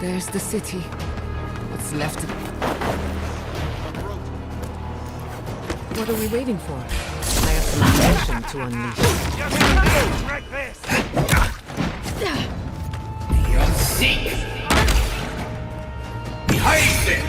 There's the city. What's left of it? What are we waiting for? I have some aggression to unleash. You'll seek! Behind it!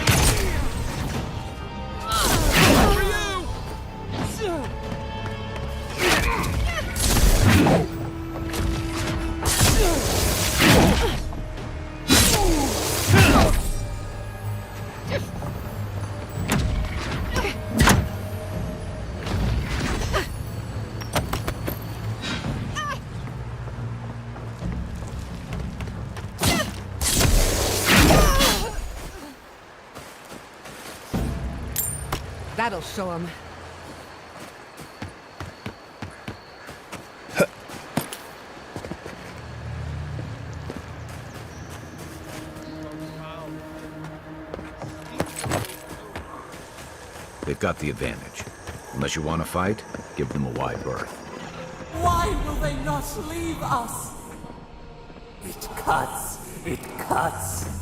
That'll show him. They've got the advantage. Unless you want to fight, give them a wide berth. Why will they not leave us? It cuts. It cuts.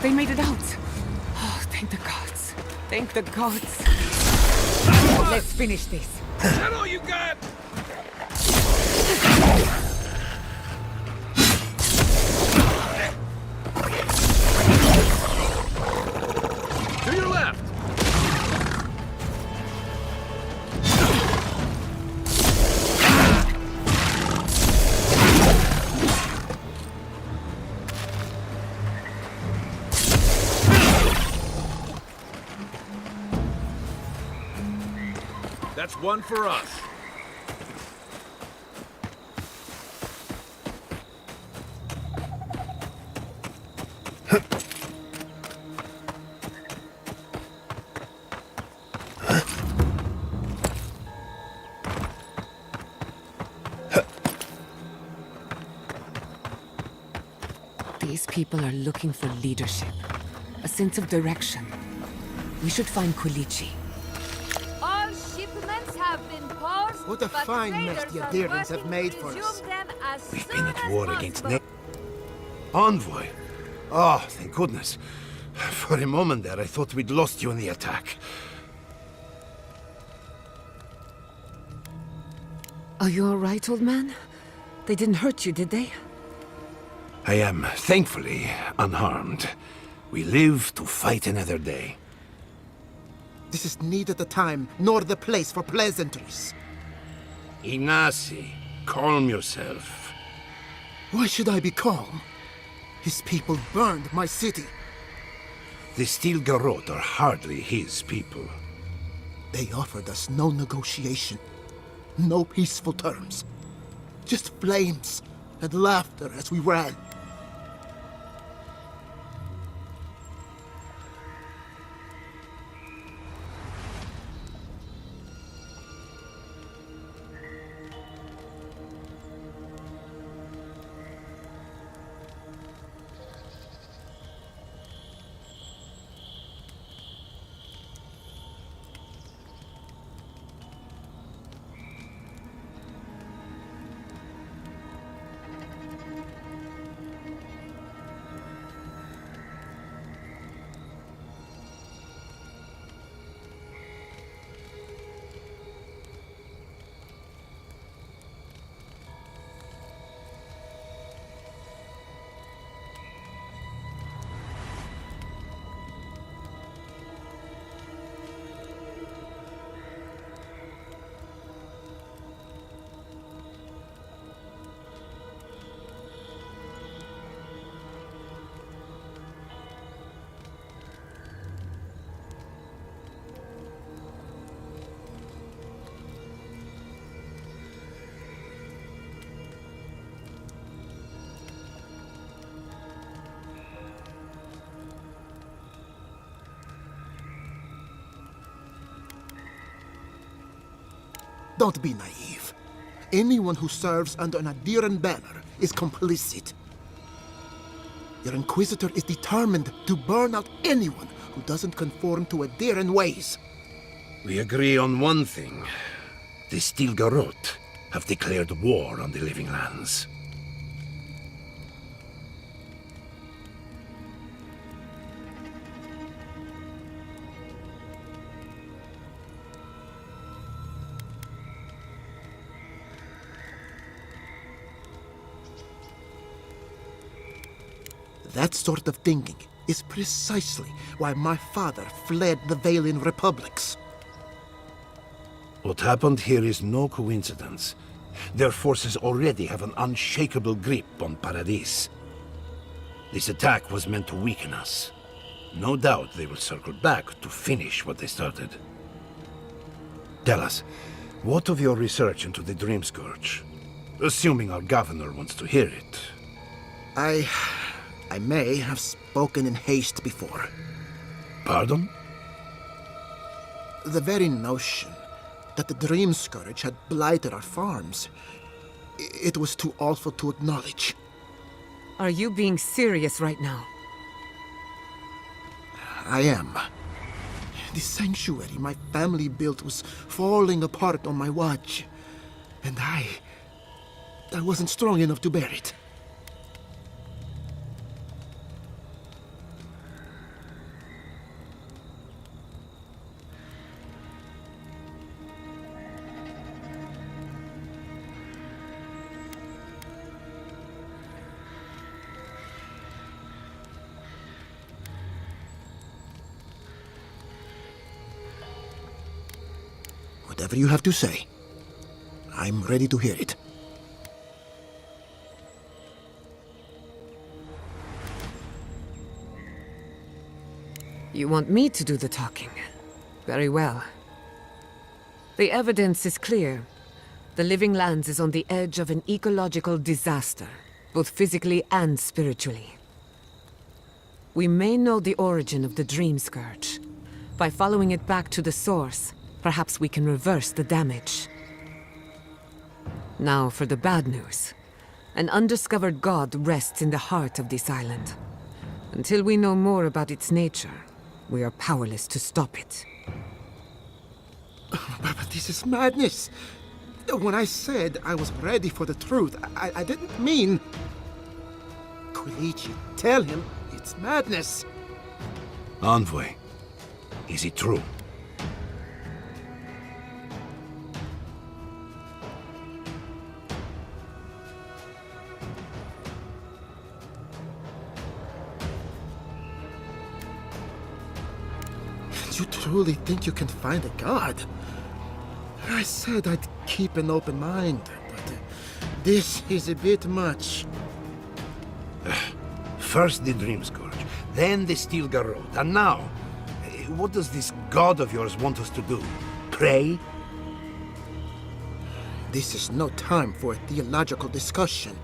They made it out. Oh, thank the gods. Thank the gods. Let's finish this. Is that all you got? To your left. That's one for us. These people are looking for leadership, a sense of direction. We should find Kulichi. All shipments have been paused. What a but fine mess traders the are Adherents have working made to for resume us. them as We've soon been at as war against possible. Envoy? Oh, thank goodness. For a moment there, I thought we'd lost you in the attack. Are you all right, old man? They didn't hurt you, did they? I am, thankfully, unharmed. We live to fight another day. This is neither the time nor the place for pleasantries. Inasi, calm yourself. Why should I be calm? His people burned my city. The Steel Garrote are hardly his people. They offered us no negotiation, no peaceful terms. Just flames and laughter as we ran. Don't be naive. Anyone who serves under an Adiran banner is complicit. Your Inquisitor is determined to burn out anyone who doesn't conform to Adiran ways. We agree on one thing. The Stilgarot have declared war on the Living Lands. That sort of thinking is precisely why my father fled the Valian republics. What happened here is no coincidence. Their forces already have an unshakable grip on Paradis. This attack was meant to weaken us. No doubt they will circle back to finish what they started. Tell us, what of your research into the Dream Scourge? Assuming our governor wants to hear it. I may have spoken in haste before. Pardon? The very notion that the Dream Scourge had blighted our farms, it was too awful to acknowledge. Are you being serious right now? I am. The sanctuary my family built was falling apart on my watch, and I wasn't strong enough to bear it. Whatever you have to say, I'm ready to hear it. You want me to do the talking? Very well. The evidence is clear. The Living Lands is on the edge of an ecological disaster, both physically and spiritually. We may know the origin of the Dream Scourge. By following it back to the source, perhaps we can reverse the damage. Now for the bad news. An undiscovered god rests in the heart of this island. Until we know more about its nature, we are powerless to stop it. But this is madness. When I said I was ready for the truth, I didn't mean... Koichi, tell him it's madness. Envoy, is it true? You truly think you can find a god? I said I'd keep an open mind, but this is a bit much. First the Dream Scourge, then the Stilgarot, and now, what does this god of yours want us to do? Pray? This is no time for a theological discussion.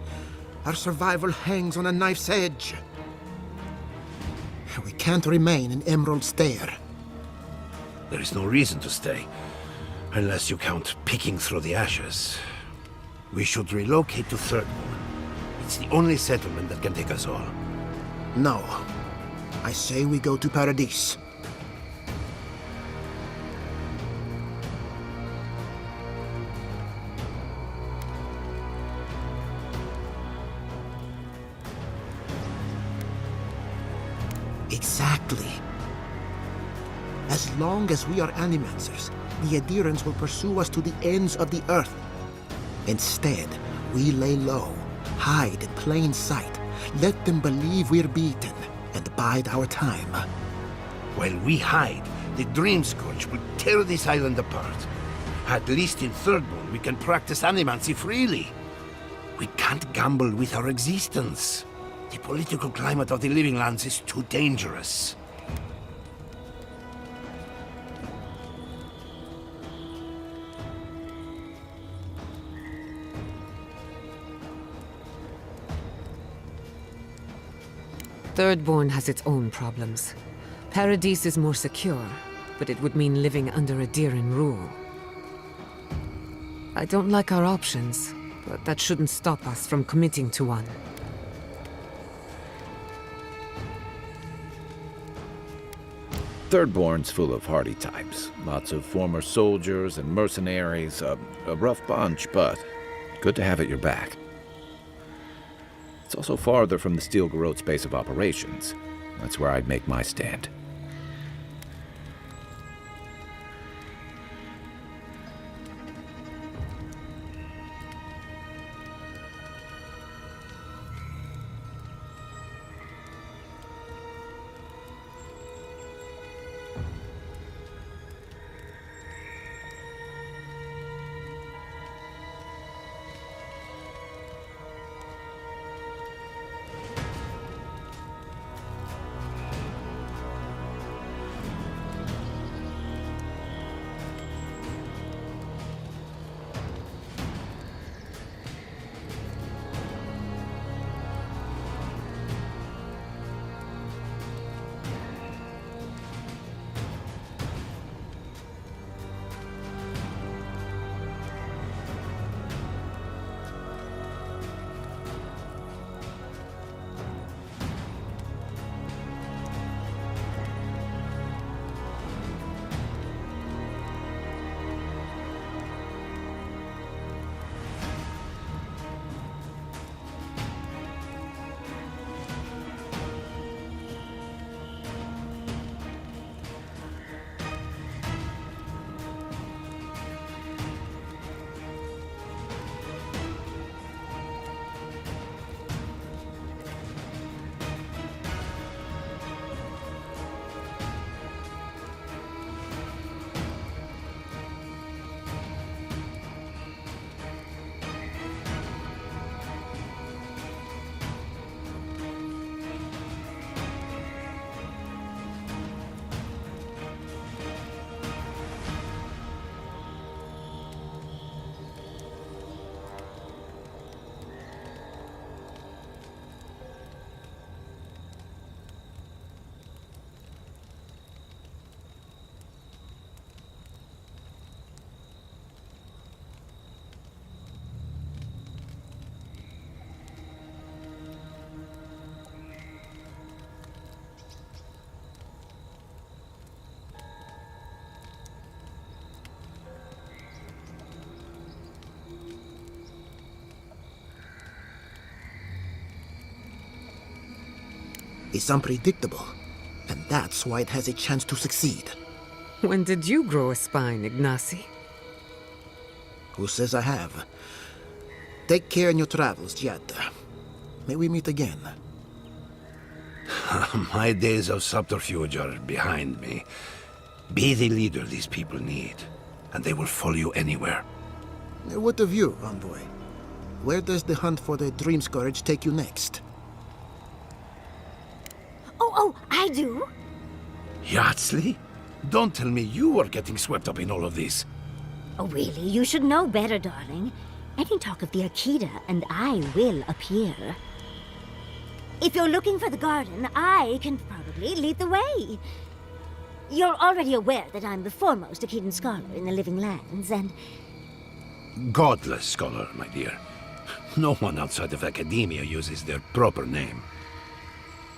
Our survival hangs on a knife's edge. We can't remain in Emerald Stair. There is no reason to stay, unless you count picking through the ashes. We should relocate to Thirdborn. It's the only settlement that can take us all. No. I say we go to Paradis. Exactly. As long as we are Animancers, the Adirans will pursue us to the ends of the earth. Instead, we lay low, hide in plain sight, let them believe we're beaten, and bide our time. While we hide, the Dream Scourge will tear this island apart. At least in Thirdborn, we can practice animancy freely. We can't gamble with our existence. The political climate of the Living Lands is too dangerous. Thirdborn has its own problems. Paradis is more secure, but it would mean living under Adiran rule. I don't like our options, but that shouldn't stop us from committing to one. Thirdborn's full of hardy types. Lots of former soldiers and mercenaries. A rough bunch, but good to have at your back. It's also farther from the Steel Garrote's base of operations. That's where I'd make my stand. It's unpredictable, and that's why it has a chance to succeed. When did you grow a spine, Ignacy? Who says I have? Take care in your travels, Jed. May we meet again. My days of subterfuge are behind me. Be the leader these people need, and they will follow you anywhere. What of you, envoy? Where does the hunt for the Dream Scourge take you next? Oh, I do. Yardsley? Don't tell me you are getting swept up in all of this. Oh, really? You should know better, darling. Any talk of the Akita, and I will appear. If you're looking for the garden, I can probably lead the way. You're already aware that I'm the foremost Akitan scholar in the Living Lands, and... Godless scholar, my dear. No one outside of academia uses their proper name.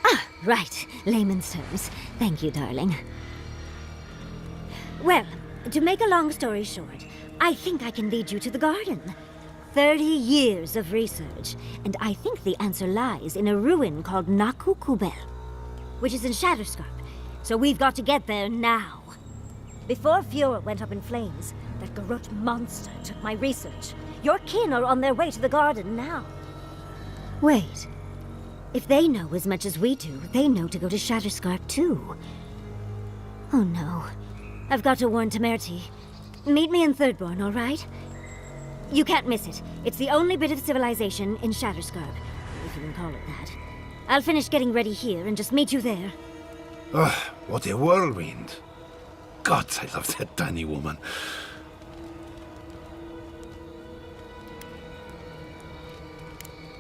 Ah, right. Layman's terms. Thank you, darling. Well, to make a long story short, I think I can lead you to the garden. 30 years of research, and I think the answer lies in a ruin called Naku Kubel, which is in Shatterscarp. So we've got to get there now. Before Eora went up in flames, that Garrote monster took my research. Your kin are on their way to the garden now. Wait. If they know as much as we do, they know to go to Shatterscarp too. Oh no. I've got to warn Temerity. Meet me in Thirdborn, all right? You can't miss it. It's the only bit of civilization in Shatterscarp, if you can call it that. I'll finish getting ready here and just meet you there. Ugh, what a whirlwind. God, I love that tiny woman.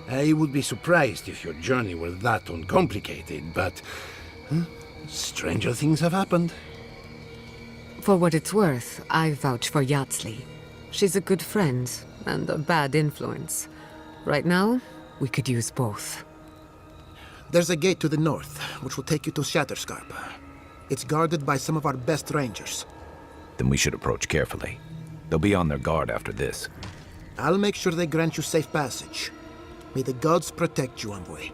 I would be surprised if your journey were that uncomplicated, but... stranger things have happened. For what it's worth, I vouch for Yardsley. She's a good friend and a bad influence. Right now, we could use both. There's a gate to the north, which will take you to Shatterscarp. It's guarded by some of our best rangers. Then we should approach carefully. They'll be on their guard after this. I'll make sure they grant you safe passage. May the gods protect you, envoy.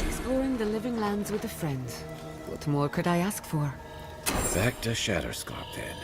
Exploring the living lands with a friend. What more could I ask for? Back to Shatterscarp, then.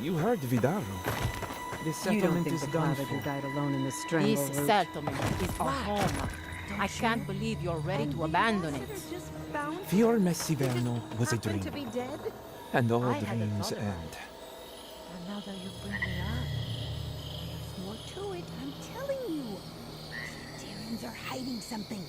You heard Vidaro. This settlement is done for. died alone in this This settlement is our home. I can't believe you're ready to abandon it. Fior Messiverno was a dream. To be dead? And all I hadn't dreams thought of end. And now that you bring me up, there's more to it, I'm telling you. The Tyrans are hiding something.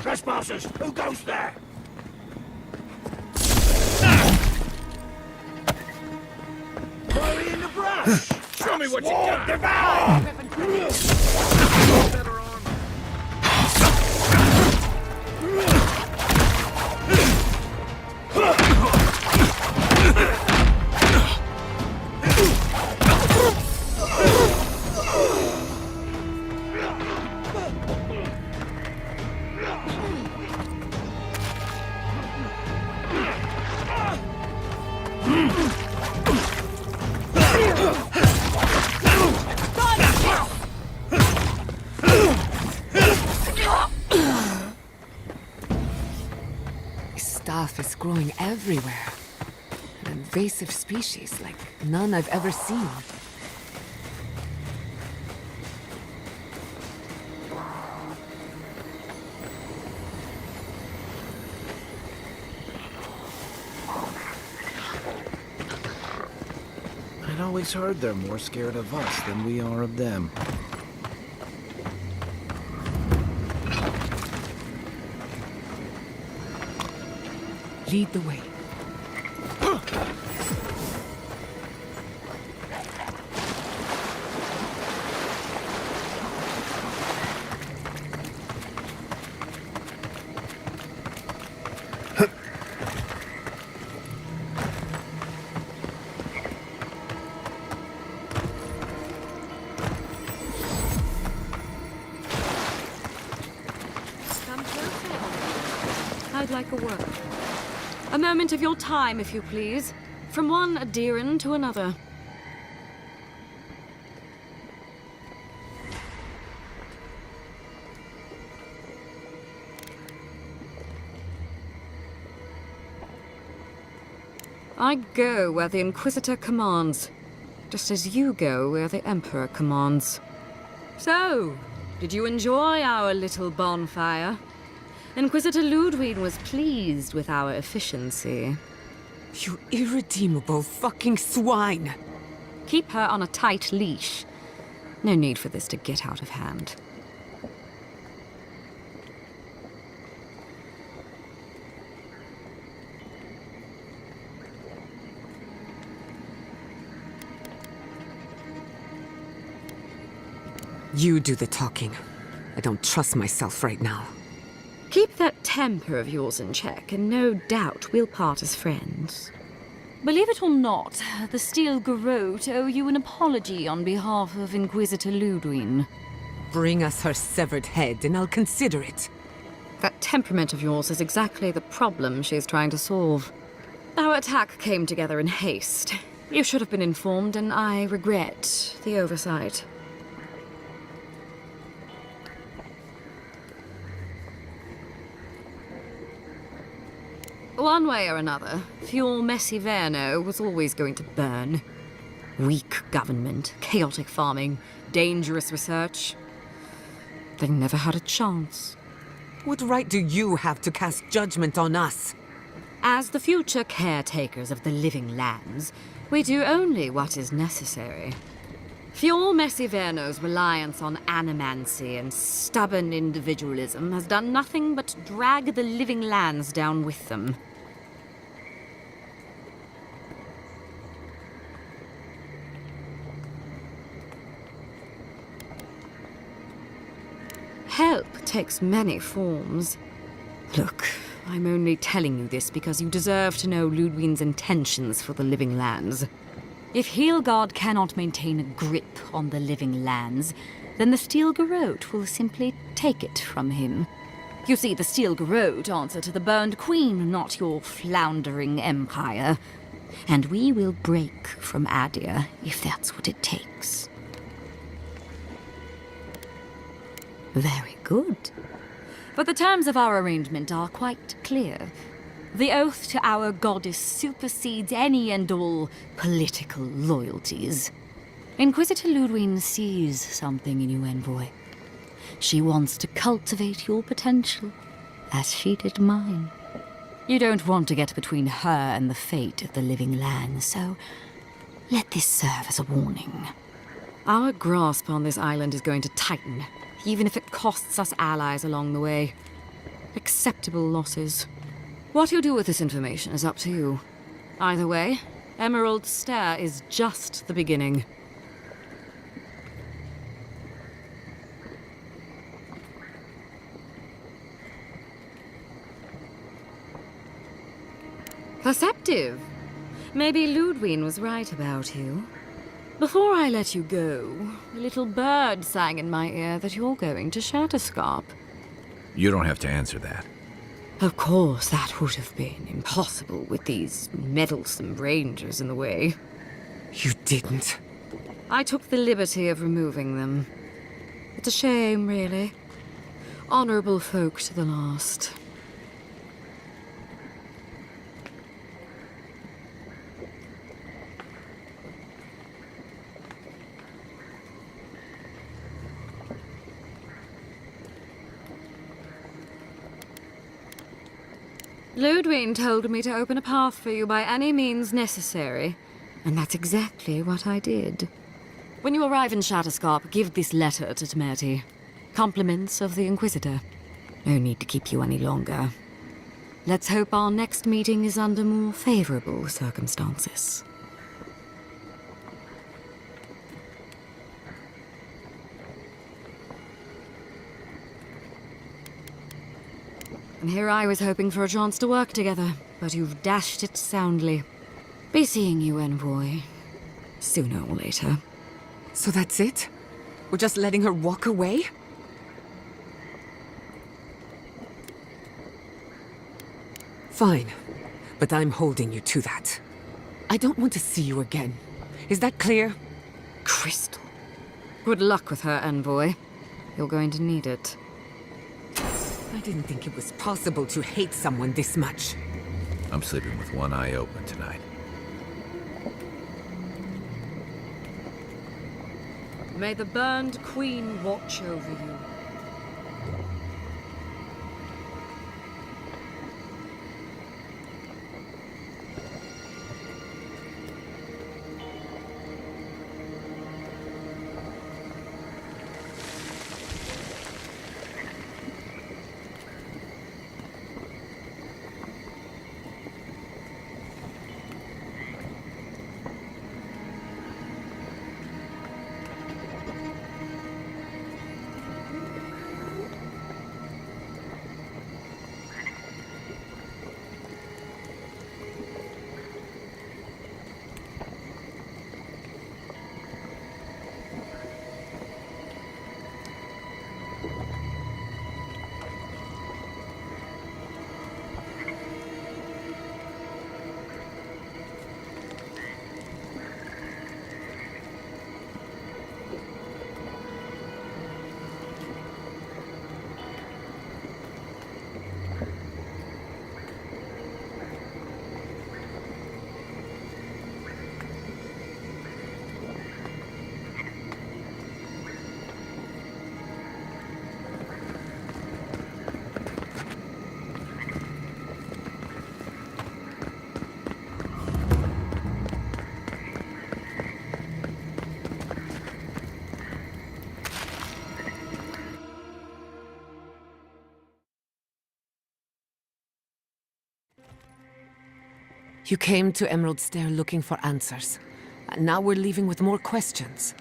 Trespassers! Who goes there? Hurry in the brush! Show me what you got! Devour! Better armor. growing everywhere. An invasive species like none I've ever seen. I'd always heard they're more scared of us than we are of them. Lead the way. Come closer. I'd like a word. A moment of your time, if you please. From one Adiran to another. I go where the Inquisitor commands, just as you go where the Emperor commands. So, did you enjoy our little bonfire? Inquisitor Ludwig was pleased with our efficiency. You irredeemable fucking swine! Keep her on a tight leash. No need for this to get out of hand. You do the talking. I don't trust myself right now. Keep that temper of yours in check, and no doubt we'll part as friends. Believe it or not, the Steel Garrote owe you an apology on behalf of Inquisitor Ludwig. Bring us her severed head, and I'll consider it. That temperament of yours is exactly the problem she's trying to solve. Our attack came together in haste. You should have been informed, and I regret the oversight. One way or another, Fuel Messiverno was always going to burn. Weak government, chaotic farming, dangerous research. They never had a chance. What right do you have to cast judgment on us? As the future caretakers of the living lands, we do only what is necessary. Fuel Messiverno's reliance on animancy and stubborn individualism has done nothing but drag the living lands down with them. Help takes many forms. Look, I'm only telling you this because you deserve to know Ludwig's intentions for the living lands. If Heelgard cannot maintain a grip on the living lands, then the Steel Garrote will simply take it from him. You see, the Steel Garrote answer to the Burned Queen, not your floundering empire. And we will break from Adia if that's what it takes. Very good. But the terms of our arrangement are quite clear. The oath to our goddess supersedes any and all political loyalties. Inquisitor Ludwig sees something in you, Envoy. She wants to cultivate your potential, as she did mine. You don't want to get between her and the fate of the living land, so let this serve as a warning. Our grasp on this island is going to tighten, even if it costs us allies along the way. Acceptable losses. What you do with this information is up to you. Either way, Emerald Stair is just the beginning. Perceptive. Maybe Ludwig was right about you. Before I let you go, a little bird sang in my ear that you're going to Shatterscarp. You don't have to answer that. Of course, that would have been impossible with these meddlesome rangers in the way. You didn't. I took the liberty of removing them. It's a shame, really. Honorable folk to the last. Ludwig told me to open a path for you by any means necessary, and that's exactly what I did. When you arrive in Shatterscarp, give this letter to Temerity. Compliments of the Inquisitor. No need to keep you any longer. Let's hope our next meeting is under more favorable circumstances. And here I was hoping for a chance to work together, but you've dashed it soundly. Be seeing you, Envoy. Sooner or later. So that's it? We're just letting her walk away? Fine, but I'm holding you to that. I don't want to see you again. Is that clear? Crystal. Good luck with her, Envoy. You're going to need it. I didn't think it was possible to hate someone this much. I'm sleeping with one eye open tonight. May the burned queen watch over you. You came to Emerald Stair looking for answers. And now we're leaving with more questions.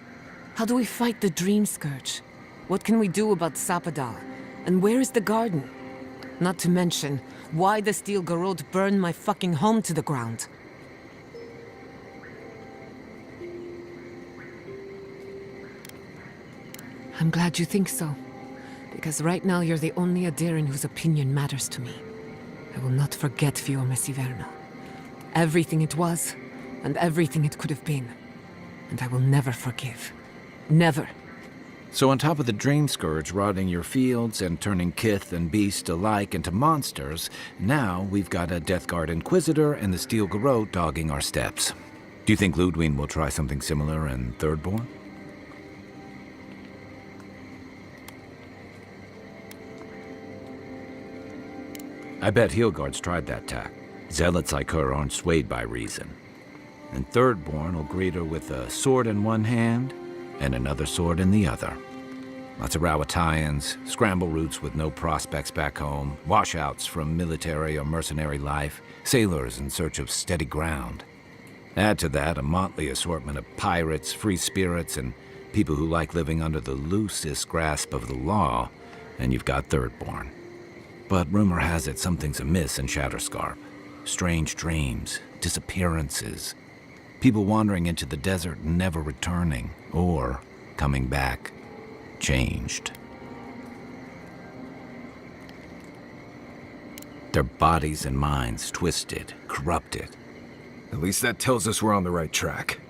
How do we fight the Dream Scourge? What can we do about Sapadal? And where is the garden? Not to mention, why the Steel Garrote burned my fucking home to the ground. I'm glad you think so. Because right now you're the only Adiran whose opinion matters to me. I will not forget Fiume Siverna. Everything it was, and everything it could have been. And I will never forgive. Never. So on top of the Dream Scourge rotting your fields and turning kith and beast alike into monsters, now we've got a Deathguard Inquisitor and the Steel Garrote dogging our steps. Do you think Ludwig will try something similar in Thirdborn? I bet Heelguard's tried that tack. Zealots like her aren't swayed by reason. And Thirdborn will greet her with a sword in one hand and another sword in the other. Lots of Rawatayans, scramble routes with no prospects back home, washouts from military or mercenary life, sailors in search of steady ground. Add to that a motley assortment of pirates, free spirits, and people who like living under the loosest grasp of the law, and you've got Thirdborn. But rumor has it something's amiss in Shatterscarp. Strange dreams, disappearances, people wandering into the desert and never returning, or coming back, changed. Their bodies and minds twisted, corrupted. At least that tells us we're on the right track.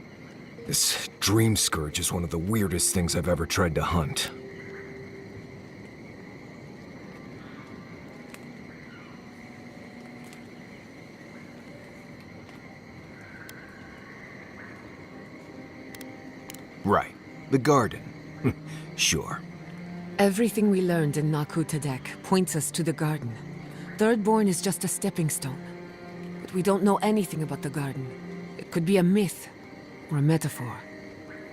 This Dream Scourge is one of the weirdest things I've ever tried to hunt. Right. The garden. Sure. Everything we learned in Naku Tadek points us to the garden. Thirdborn is just a stepping stone. But we don't know anything about the garden. It could be a myth or a metaphor.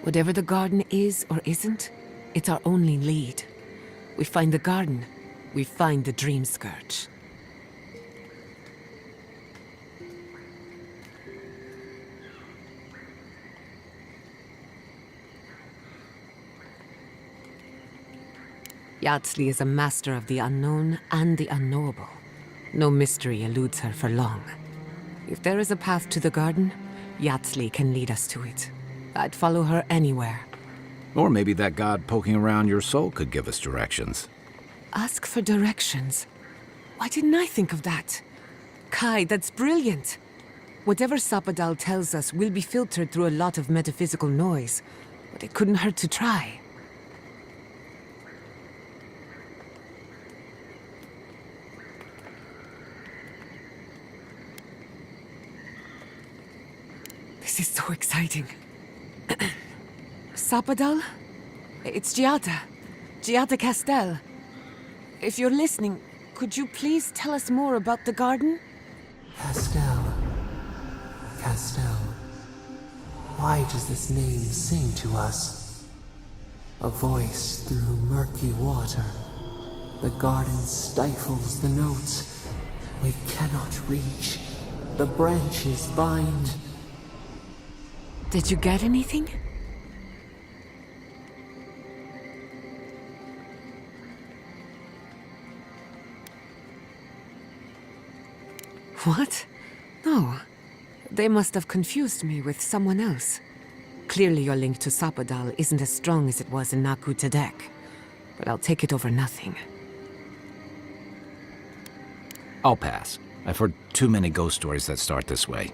Whatever the garden is or isn't, it's our only lead. We find the garden, we find the Dream Scourge. Yardsley is a master of the unknown and the unknowable. No mystery eludes her for long. If there is a path to the garden, Yardsley can lead us to it. I'd follow her anywhere. Or maybe that god poking around your soul could give us directions. Ask for directions. Why didn't I think of that? Kai, that's brilliant. Whatever Sapadal tells us will be filtered through a lot of metaphysical noise, but it couldn't hurt to try. This is so exciting. Sapadal? It's Giada. Giada Castel. If you're listening, could you please tell us more about the garden? Castel. Castel. Why does this name sing to us? A voice through murky water. The garden stifles the notes. We cannot reach. The branches bind. Did you get anything? What? No. They must have confused me with someone else. Clearly your link to Sapadal isn't as strong as it was in Naku Tadek. But I'll take it over nothing. I'll pass. I've heard too many ghost stories that start this way.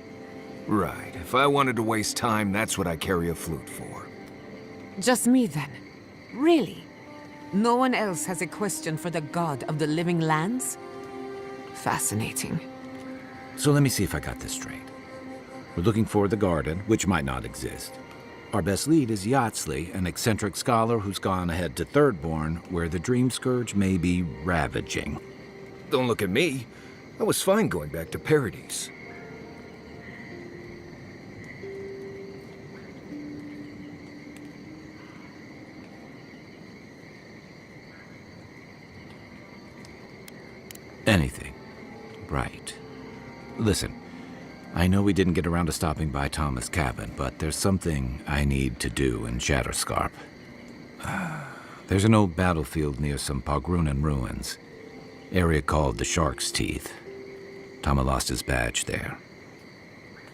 Right. If I wanted to waste time, that's what I carry a flute for. Just me then? Really? No one else has a question for the god of the living lands? Fascinating. So let me see if I got this straight. We're looking for the garden, which might not exist. Our best lead is Yardsley, an eccentric scholar who's gone ahead to Thirdborn, where the Dream Scourge may be ravaging. Don't look at me. I was fine going back to Paradise. Anything. Right. Listen, I know we didn't get around to stopping by Thomas' cabin, but there's something I need to do in Shatterscarp. There's an old battlefield near some Pogrunan ruins. Area called the Shark's Teeth. Tama lost his badge there.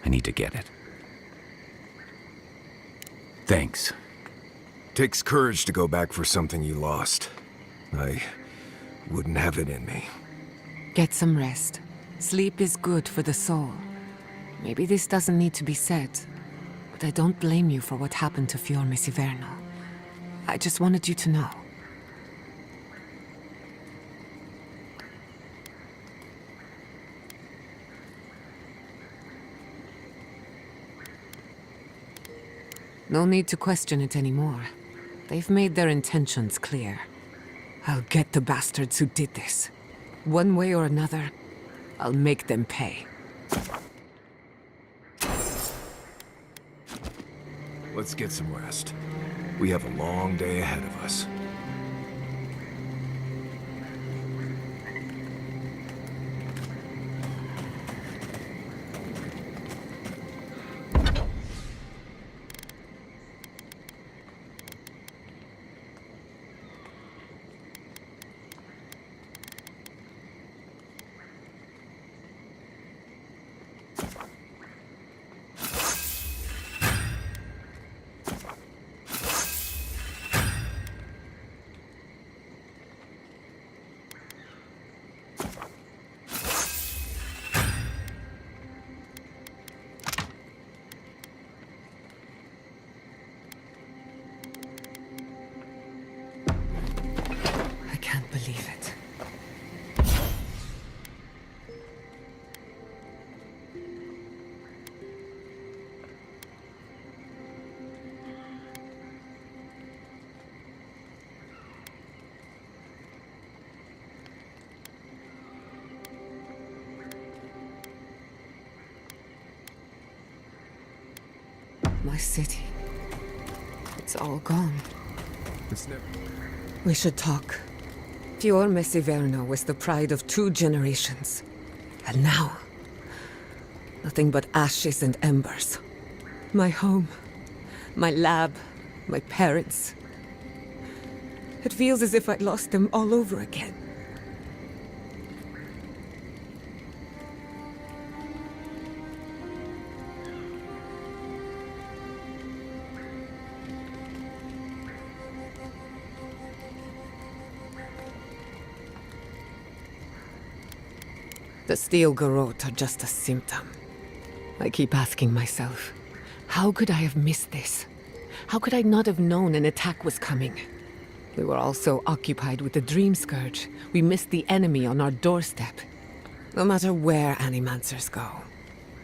I need to get it. Thanks. Takes courage to go back for something you lost. I wouldn't have it in me. Get some rest. Sleep is good for the soul. Maybe this doesn't need to be said, but I don't blame you for what happened to Fiorme Siverno. I just wanted you to know. No need to question it anymore. They've made their intentions clear. I'll get the bastards who did this. One way or another, I'll make them pay. Let's get some rest. We have a long day ahead of us. My city. It's all gone. It's never... We should talk. Fior Mesiverno was the pride of 2 generations. And now, nothing but ashes and embers. My home, my lab, my parents. It feels as if I'd lost them all over again. The steel garrote are just a symptom. I keep asking myself, how could I have missed this? How could I not have known an attack was coming? We were all so occupied with the Dream Scourge, we missed the enemy on our doorstep. No matter where Animancers go,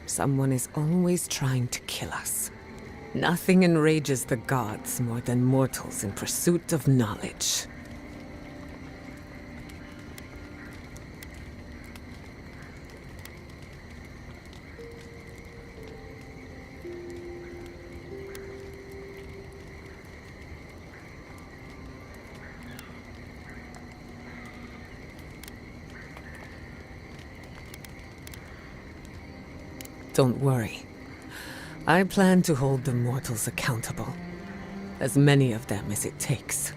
someone is always trying to kill us. Nothing enrages the gods more than mortals in pursuit of knowledge. Don't worry. I plan to hold the mortals accountable. As many of them as it takes.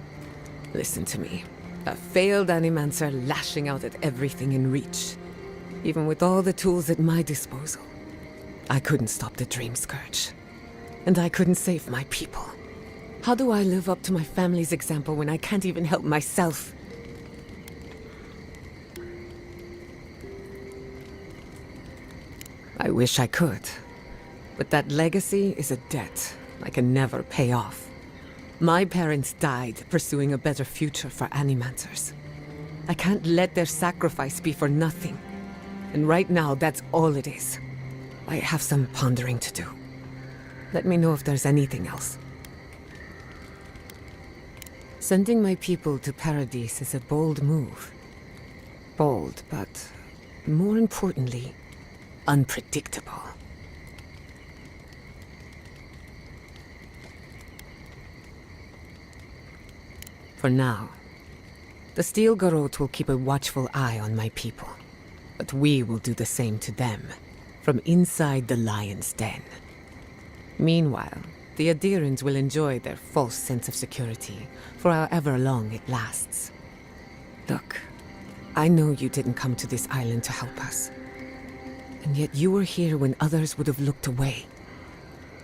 Listen to me. A failed Animancer lashing out at everything in reach. Even with all the tools at my disposal. I couldn't stop the Dream Scourge. And I couldn't save my people. How do I live up to my family's example when I can't even help myself? I wish I could. But that legacy is a debt I can never pay off. My parents died pursuing a better future for Animancers. I can't let their sacrifice be for nothing. And right now, that's all it is. I have some pondering to do. Let me know if there's anything else. Sending my people to Paradise is a bold move. Bold, but more importantly, unpredictable. For now, the Steel Garrote will keep a watchful eye on my people. But we will do the same to them, from inside the lion's den. Meanwhile, the Adherents will enjoy their false sense of security for however long it lasts. Look, I know you didn't come to this island to help us. And yet you were here when others would have looked away.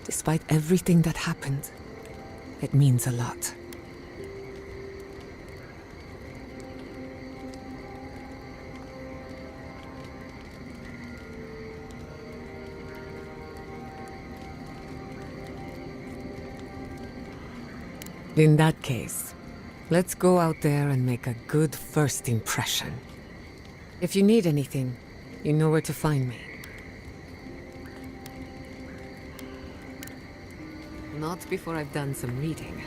Despite everything that happened, it means a lot. In that case, let's go out there and make a good first impression. If you need anything, you know where to find me. Not before I've done some reading.